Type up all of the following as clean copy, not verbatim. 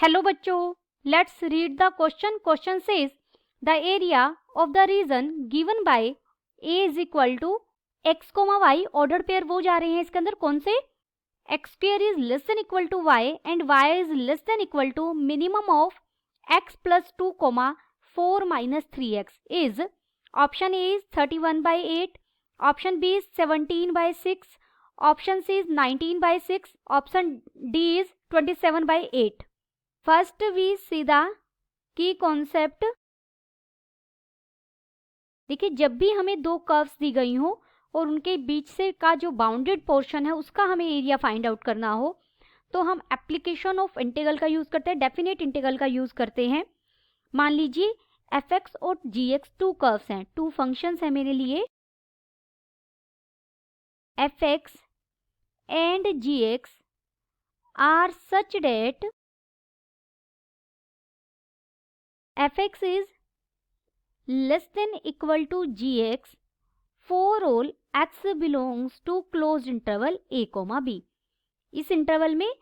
Hello बच्चों, let's read the question. Question says the area of the region given by a is equal to x comma y. Order pair वो जा रहे हैं इसके अंदर कौन से? X square is less than equal to y and y is less than equal to minimum of x plus 2 comma 4 minus 3x is. Option A is 31/8, option B is 17/6, option C is 19/6, option D is 27/8. First we see the key concept. देखिए, जब भी हमें दो curves दी गई हो और उनके बीच से का जो बाउंडेड पोर्शन है उसका हमें एरिया फाइंड आउट करना हो तो हम एप्लीकेशन ऑफ इंटीग्रल का यूज करते हैं, डेफिनेट इंटीग्रल का यूज करते हैं. मान लीजिए fx और gx टू कर्व्स हैं, टू फंक्शंस हैं मेरे लिए. fx and gx are such that fx is less than equal to gx for all x belongs to closed interval a, b. इस इंटरवल में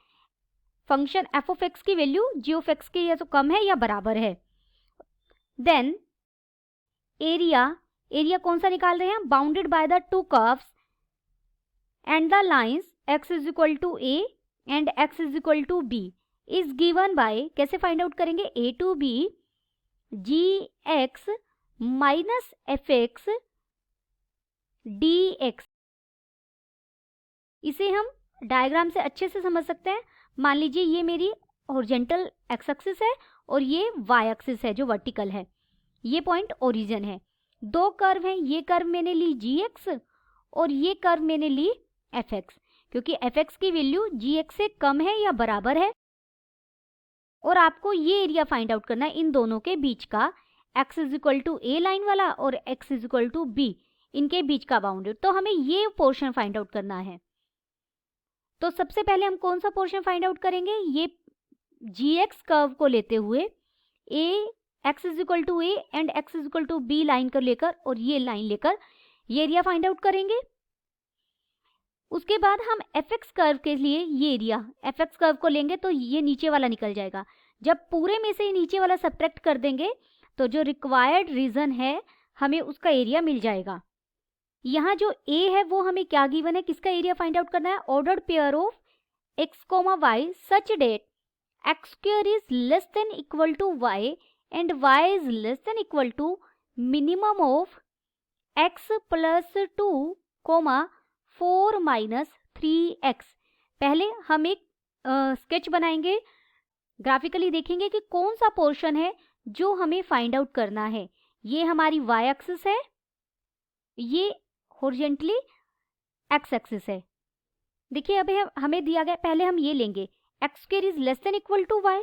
फंक्शन f of x की value g of x की या तो कम है या बराबर है. देन एरिया कौन सा निकाल रहे हैं? Bounded by the two curves and the lines x is equal to a and x is equal to b is given by. कैसे फाइंड आउट करेंगे? a to b gx minus fx dx. इसे हम diagram से अच्छे से समझ सकते हैं. मान लीजिए ये मेरी हॉरिजॉन्टल एक्स एक्सिस है और ये वाई एक्सिस है जो वर्टिकल है. ये पॉइंट ओरिजिन है. दो कर्व हैं, ये कर्व मैंने ली gx और ये कर्व मैंने ली fx, क्योंकि fx की वैल्यू gx से कम है या बराबर है और आपको ये एरिया फाइंड आउट करना है इन दोनों के बीच का. x is equal to a line वाला और x is equal to b, इनके बीच का बाउंडेड. तो हमें ये पोर्शन फाइंड आउट करना है. तो सबसे पहले हम कौन सा पोर्शन फाइंड आउट करेंगे? ये gx कर्व को लेते हुए x is equal to a and x is equal to b line को लेकर और ये लाइन लेकर ये एरिया फाइंड आउट करेंगे. उसके बाद हम fx कर्व के लिए ये एरिया fx कर्व को लेंगे तो ये नीचे वाला निकल जाएगा. जब पूरे में से नीचे वाला सब्ट्रैक्ट कर देंगे तो जो रिक्वायर्ड रीजन है हमें उसका एरिया मिल जाएगा. यहाँ जो a है वो हमें क्या गिवन है, किसका एरिया फाइंड आउट करना है? Ordered pair of x, y such that x square is less than equal to y and y is less than equal to minimum of x plus 2 4 minus 3x. पहले हम एक sketch बनाएंगे, graphically देखेंगे कि कौन सा पोर्शन है जो हमें फाइंड आउट करना है. ये हमारी y एक्सिस है, ये हॉरिजॉन्टली x एक्सिस है. देखिए अभी हमें दिया गया, पहले हम ये लेंगे x square is less than equal to y.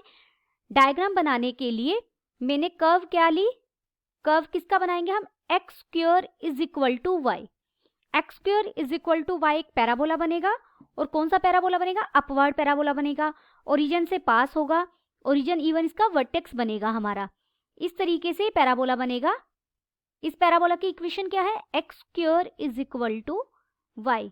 Diagram बनाने के लिए मैंने कर्व क्या ली? कर्व किसका बनाएंगे हम? x square is equal to y. X square is equal to y एक पैराबोला बनेगा. और कौन सा पैराबोला बनेगा? अपवर्ड पैराबोला बनेगा. ओरिजिन से पास होगा, ओरिजिन इवन इसका वर्टेक्स बनेगा हमारा. इस तरीके से पैराबोला बनेगा. इस पैराबोला की इक्वेशन क्या है? X square is equal to y.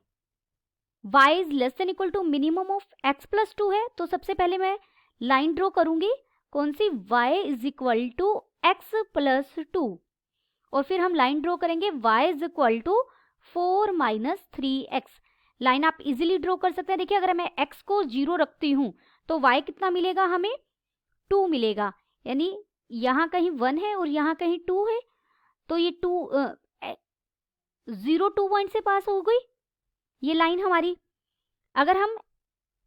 Y is less than equal to minimum of x plus 2 है. तो सबसे पहले मैं लाइन ड्रॉ करूंगी. कौन सी? Y is equal to x plus 2. और फिर हम लाइन ड्रॉ करेंगे Y is equal to 4 minus 3x. Line आप इजीली ड्रॉ कर सकते हैं. देखिए अगर मैं x को 0 रखती हूं तो y कितना मिलेगा? हमें 2 मिलेगा. यानी यहाँ कहीं 1 है और यहाँ कहीं 2 है तो ये 0 2 पॉइंट से पास हो गई ये लाइन हमारी. अगर हम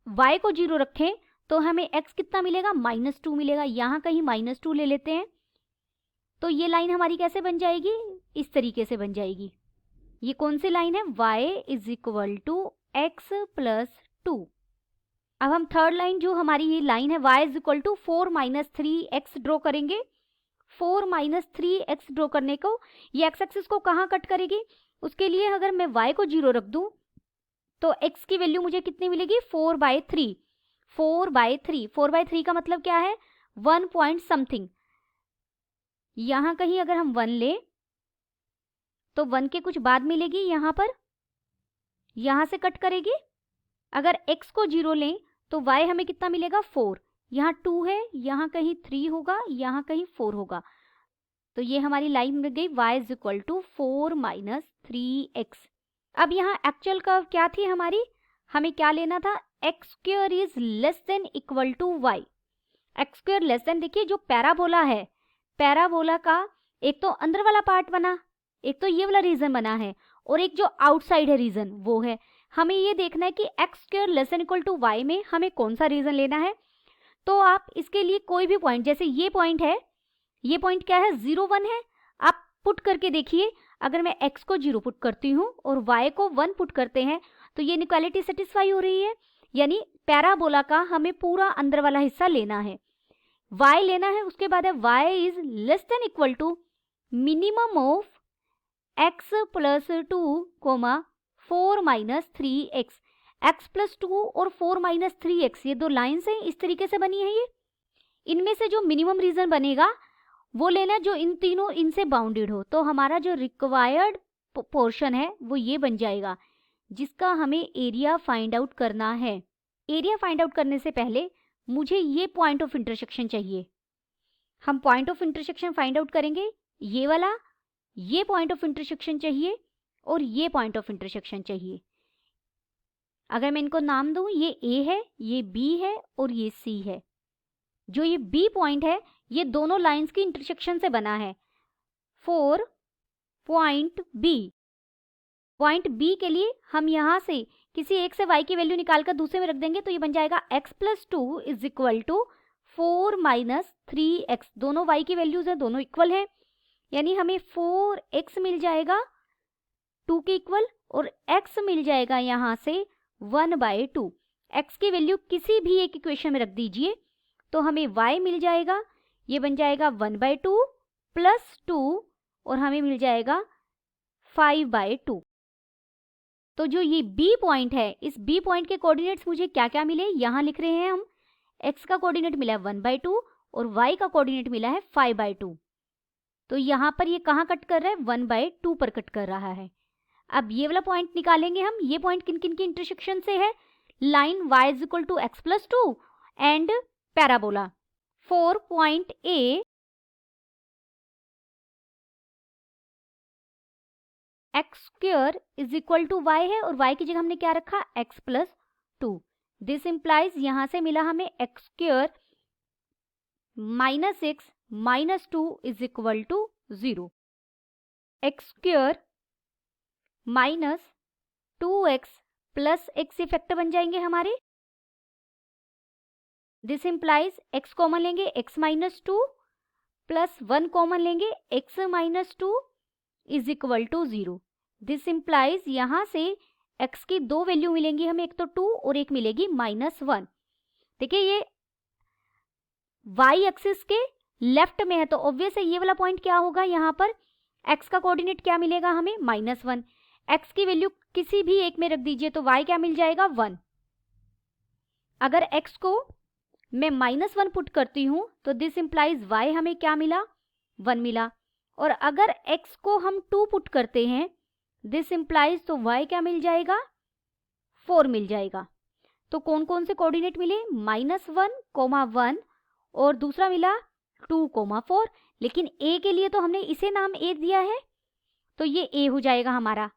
y को 0 रखें तो हमें x कितना मिलेगा? -2 मिलेगा. यहाँ कहीं -2 ले लेते हैं तो ये लाइन हमारी कैसे बन जाएगी? इस तरीके से बन जाएगी. ये कौन सी लाइन है? y is equal to x plus 2. अब हम थर्ड लाइन जो हमारी ये लाइन है y is equal to 4 minus 3x draw करेंगे. 4 माइनस 3x ड्रॉ करने को ये x एक्सिस को कहाँ कट करेगी? उसके लिए अगर मैं y को 0 रख दूं तो x की वैल्यू मुझे कितनी मिलेगी? 4/3. 4/3. 4/3 का मतलब क्या है? 1 पॉइंट समथिंग. यहाँ कहीं अगर हम 1 ले तो 1 के कुछ बाद मिलेगी, यहाँ पर यहाँ से कट करेगी. अगर x को 0 लें तो y हमें कितना मिलेगा? 4. यहाँ 2 है, यहाँ कहीं 3 होगा, यहाँ कहीं 4 होगा। तो ये हमारी लाइन मिल गई y is equal to 4 minus 3x। अब यहाँ एक्चुअल कर्व क्या थी हमारी, हमें क्या लेना था, x square is less than equal to y। X square less than, देखिए जो पैराबोला है, पैराबोला का एक तो अंदर वाला पार्ट बना, एक तो ये वाला रीजन बना है, और एक जो आउटसाइड है रीजन वो है। हमें ये देखना है कि x square less than equal to y में हमें कौन सा रीजन लेना है। तो आप इसके लिए कोई भी पॉइंट, जैसे ये पॉइंट है, ये पॉइंट क्या है, 0 1 है, आप पुट करके देखिए। अगर मैं x को 0 पुट करती हूँ और y को 1 पुट करते हैं तो ये इनइक्वालिटी सेटिस्फाई हो रही है। यानी पैराबोला का हमें पूरा अंदर वाला हिस्सा लेना है, y लेना है। उसके बाद है y is less than equal to minimum of x plus 2 comma 4 minus 3x। x plus 2 और 4 माइनस 3x, ये दो लाइन्स हैं, इस तरीके से बनी है ये। इनमें से जो मिनिमम रीजन बनेगा वो लेना जो इन तीनों इनसे बाउंडेड हो। तो हमारा जो रिक्वायर्ड पोर्शन है वो ये बन जाएगा, जिसका हमें एरिया फाइंड आउट करना है। एरिया फाइंड आउट करने से पहले मुझे ये पॉइंट ऑफ इंटरसेक्शन चाहिए। हम point of intersection find out करेंगे, ये वाला, ये पॉइंट ऑफ इंटरसेक्शन चाहिए और ये पॉइंट ऑफ इंटरसेक्शन चाहिए। अगर मैं इनको नाम दूं, ये A है, ये B है और ये C है। जो ये B पॉइंट है ये दोनों लाइंस की इंटरसेक्शन से बना है। 4 पॉइंट B, पॉइंट B के लिए हम यहाँ से किसी एक से y की वैल्यू निकालकर दूसरे में रख देंगे, तो ये बन जाएगा x plus 2 is equal to 4 minus 3x। दोनों y की वैल्यूज हैं, दोनों इक्वल हैं, यानी हमें 4x मिल जाएगा 2 के इक्वल, और x मिल जाएगा यहाँ से 1/2। x की वैल्यू किसी भी एक इक्वेशन में रख दीजिए तो हमें y मिल जाएगा, ये बन जाएगा 1/2 प्लस 2 और हमें मिल जाएगा 5/2। तो जो ये B पॉइंट है, इस B पॉइंट के कोऑर्डिनेट्स मुझे क्या क्या मिले, यहाँ लिख रहे हैं हम। x का कोऑर्डिनेट मिला है 1/2 और y का कोऑर्डिनेट मिला है 5/2। तो यहाँ पर ये कहाँ कट कर रहा है, 1/2 पर कट कर रहा है। अब ये वाला पॉइंट निकालेंगे हम। ये पॉइंट किन किन की इंटरसेक्शन से है, line y is equal to x plus 2 and parabola. 4 point A x square is equal to y है और y की जगह हमने क्या रखा, x प्लस 2। दिस इंप्लाइज यहाँ से मिला हमें x square minus x minus 2 is equal to 0। x square minus 2x plus x ये फैक्टर बन जाएंगे हमारे। दिस इंप्लाइज x कॉमन लेंगे x माइनस 2 प्लस 1 कॉमन लेंगे x minus 2 is equal to 0। This implies यहाँ से x की दो वैल्यू मिलेंगी हमें, एक तो 2 और एक मिलेगी -1। देखिए ये y एक्सिस के लेफ्ट में है तो ऑब्वियस है ये वाला पॉइंट क्या होगा, यहाँ पर x का कोऑर्डिनेट क्या मिलेगा हमें, -1। x की वैल्यू किसी भी एक में रख दीजिए तो y क्या मिल जाएगा, 1। अगर x को मैं -1 पुट करती हूँ तो दिस इंप्लाइज y हमें क्या मिला, 1 मिला। और अगर x को हम 2 पुट करते हैं दिस इंप्लाइज तो y क्या मिल जाएगा, 4 मिल जाएगा। तो कौन कौन से कोऑर्डिनेट मिले, -1, 1 और दूसरा मिला 2, 4। लेकिन a के लिए तो हमने इसे नाम a दिया है तो ये a हो जाएगा हमारा।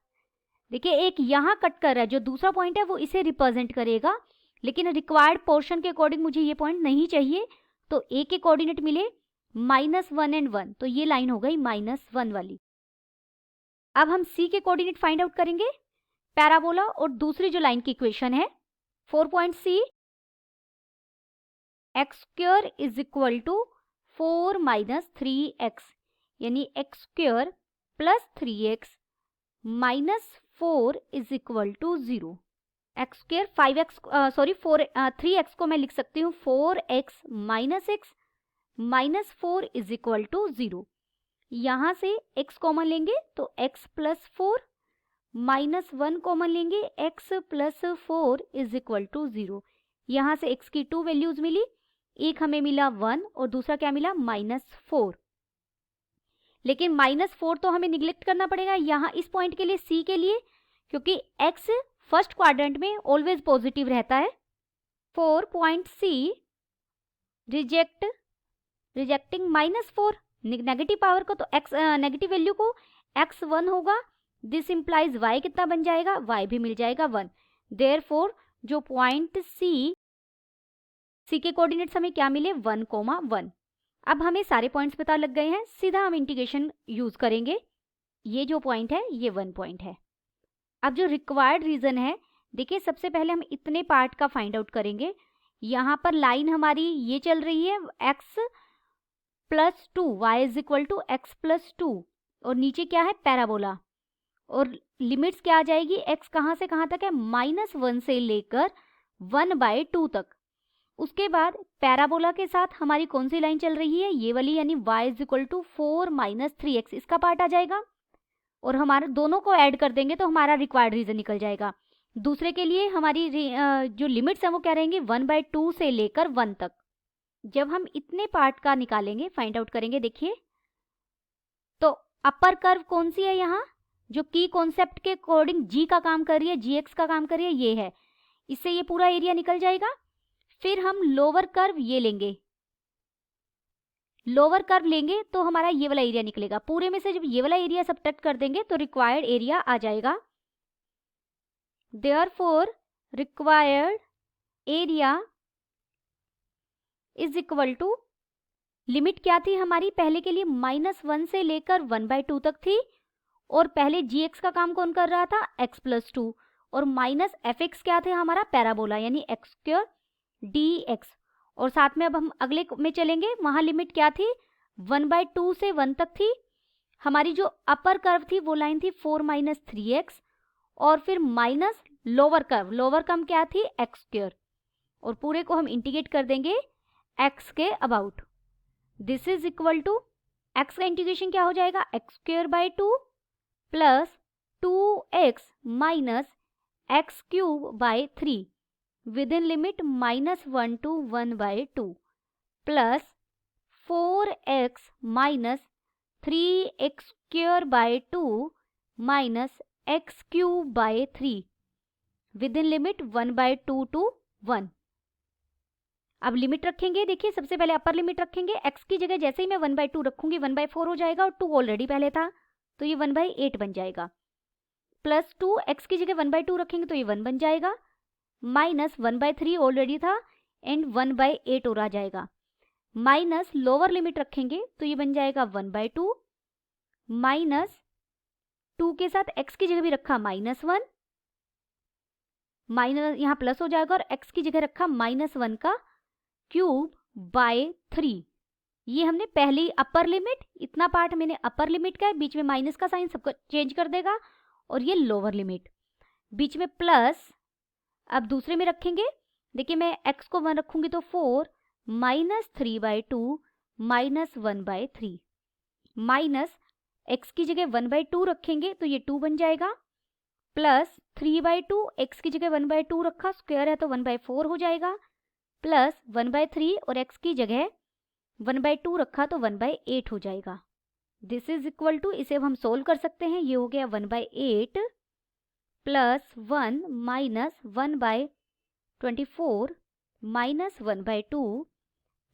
देखिए एक यहाँ कट कर रहा है, जो दूसरा पॉइंट है वो इसे रिप्रेजेंट करेगा, लेकिन रिक्वायर्ड पोर्शन के अकॉर्डिंग मुझे ये पॉइंट नहीं चाहिए, तो a के कोऑर्डिनेट मिले -1 एंड 1, तो ये लाइन हो गई -1 वाली। अब हम c के कोऑर्डिनेट फाइंड आउट करेंगे, पैराबोला और दूसरी जो लाइन की इक्वेशन है 4 point C, x square is equal to 4 minus 3x, यानी x square plus 3x minus 4 is equal to 0। X square 3x को मैं लिख सकती हूँ 4x minus x minus 4 is equal to 0। यहाँ से x कॉमन लेंगे तो x प्लस 4 माइनस 1 कॉमन लेंगे x plus 4 is equal to 0। यहाँ से x की 2 वैल्यूज मिली, एक हमें मिला 1 और दूसरा क्या मिला, -4। लेकिन -4 तो हमें निगलेक्ट करना पड़ेगा यहाँ इस पॉइंट के लिए, C के लिए, क्योंकि x फर्स्ट क्वाड्रेंट में ऑलवेज पॉजिटिव रहता है। 4 point C rejecting -4, negative power को तो x नेगेटिव वैल्यू को x 1 होगा, दिस इम्प्लाइज y कितना बन जाएगा, y भी मिल जाएगा 1। देयरफॉर जो पॉइंट C के कोऑर्डिनेट्स हमें क्या मिले 1, 1। अब हमें सारे पॉइंट्स पता लग गए हैं, सीधा हम इंटीग्रेशन यूज करेंगे। ये जो पॉइंट है ये 1 पॉइंट है। अब जो रिक्वायर्ड रीजन है, देखिए सबसे पहले हम इतने पार्ट का फाइंड आउट करेंगे। यहाँ पर लाइन हमारी ये चल रही है x + 2, y = x + 2, और नीचे क्या है पैराबोला, और लिमिट्स क्या आ जाएगी, x कहाँ से कहाँ तक है, -1 से लेकर 1/2 तक। उसके बाद पैराबोला के साथ हमारी कौन सी लाइन चल रही है, ये वाली, यानी y = 4 - 3x, इसका पार्ट आ जाएगा, और हमारे दोनों को ऐड कर देंगे तो हमारा रिक्वायर्ड रीजन निकल जाएगा। दूसरे के लिए हमारी जो लिमिट्स हैं वो क्या रहेंगी, 1/2 से लेकर 1 तक। जब हम इतने पार्ट का निकालेंगे, फाइंड आउट करेंगे, देखिए तो अपर कर्व कौन सी है यहाँ, जो की कॉन्सेप्ट के अकॉर्डिंग g का काम कर रही है, gx का काम कर रही है, ये है, इससे ये पूरा एरिया निकल जाएगा। फिर हम लोअर कर्व ये लेंगे, लोअर कर्व लेंगे तो हमारा ये वाला एरिया निकलेगा। पूरे में से जब ये वाला एरिया सब्ट्रैक्ट कर देंगे तो रिक्वायर्ड एरिया आ जाएगा। Therefore required area is equal to, limit क्या थी हमारी पहले के लिए, -1 से लेकर 1/2 तक थी, और पहले gx का काम कौन कर रहा था, x + 2, और -fx क्या थे हमारा पैराबोला, यानी x² dx। और साथ में अब हम अगले में चलेंगे, वहां लिमिट क्या थी, 1/2 से 1 तक थी। हमारी जो अपर कर्व थी वो लाइन थी 4 - 3x, और फिर माइनस लोअर कर्व क्या थी, x², और पूरे को हम इंटीग्रेट कर देंगे x के about. This is equal to, x का इंटीग्रेशन क्या हो जाएगा, x²/2 + 2x - x³ within limit -1 to 1/2 प्लस 4x - 3x² 2 - x³ within limit 1/2 to 1। अब लिमिट रखेंगे, देखिए सबसे पहले अपर लिमिट रखेंगे, x की जगह जैसे ही मैं 1/2 रखूंगी 1/4 हो जाएगा, और 2 ऑलरेडी पहले था तो ये 1/8 बन जाएगा, प्लस 2 x की जगह 1/2 रखेंगे तो ये 1 बन जाएगा, माइनस 1/3 ऑलरेडी था एंड 1/8 और आ जाएगा, माइनस लोअर लिमिट रखेंगे तो ये बन जाएगा 1/2, माइनस 2 के साथ x की जगह भी रखा -1, माइनस यहाँ प्लस हो जाएगा, और x की जगह रखा -1 का क्यूब बाय 3। ये हमने पहले ही अपर लिमिट, इतना पार्ट मैंने अपर लिमिट का है, बीच में माइनस का साइन सबको चेंज कर देगा, और ये लोअर लिमिट, बीच में प्लस। अब दूसरे में रखेंगे, देखिए मैं x को 1 रखूंगी तो 4 -3/2 -1/3, माइनस x की जगह 1/2 रखेंगे तो ये 2 बन जाएगा, प्लस 3/2, x की जगह 1/2 रखा, स्क्वायर है तो 1/4 हो जाएगा, प्लस 1/3 और x की जगह 1/2 रखा तो 1/8 हो जाएगा। दिस इज इक्वल टू, इसे अब हम सोल्व कर सकते हैं, ये हो गया 1/8 plus 1 - 1/24 -1/2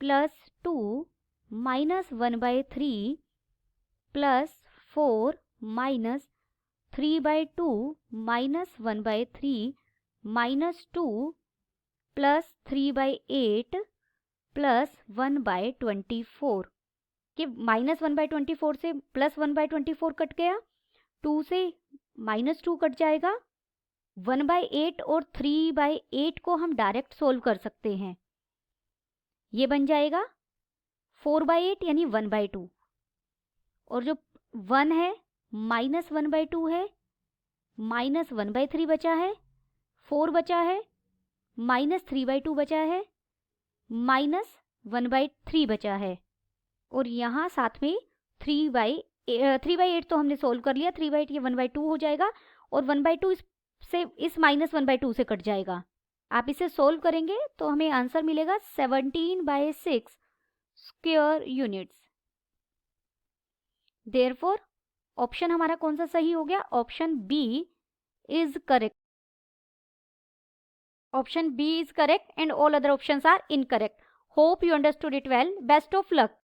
plus 2 -1/3 plus 4 -3/2 -1/3 -2 plus 3/8 plus 1/24, कि -1/24 से प्लस 1/24 कट गया, 2 से -2 कट जाएगा, 1/8 और 3/8 को हम डायरेक्ट सोल्व कर सकते हैं, ये बन जाएगा 4/8 यानी 1/2, और जो 1 है -1/2 है, -1/3 बचा है, 4 बचा है, -3/2 बचा है, -1/3 बचा है, और यहाँ साथ में 3/8 तो हमने सोल्व कर लिया, 3/8 ये 1/2 हो जाएगा, और 1/2 से इस -1/2 से कट जाएगा। आप इसे सोल्व करेंगे तो हमें आंसर मिलेगा 17/6 स्क्वायर यूनिट्स। देयरफॉर ऑप्शन हमारा कौन सा सही हो गया, option B is correct. Option B is correct and all other options are incorrect. Hope you understood it well. Best of luck.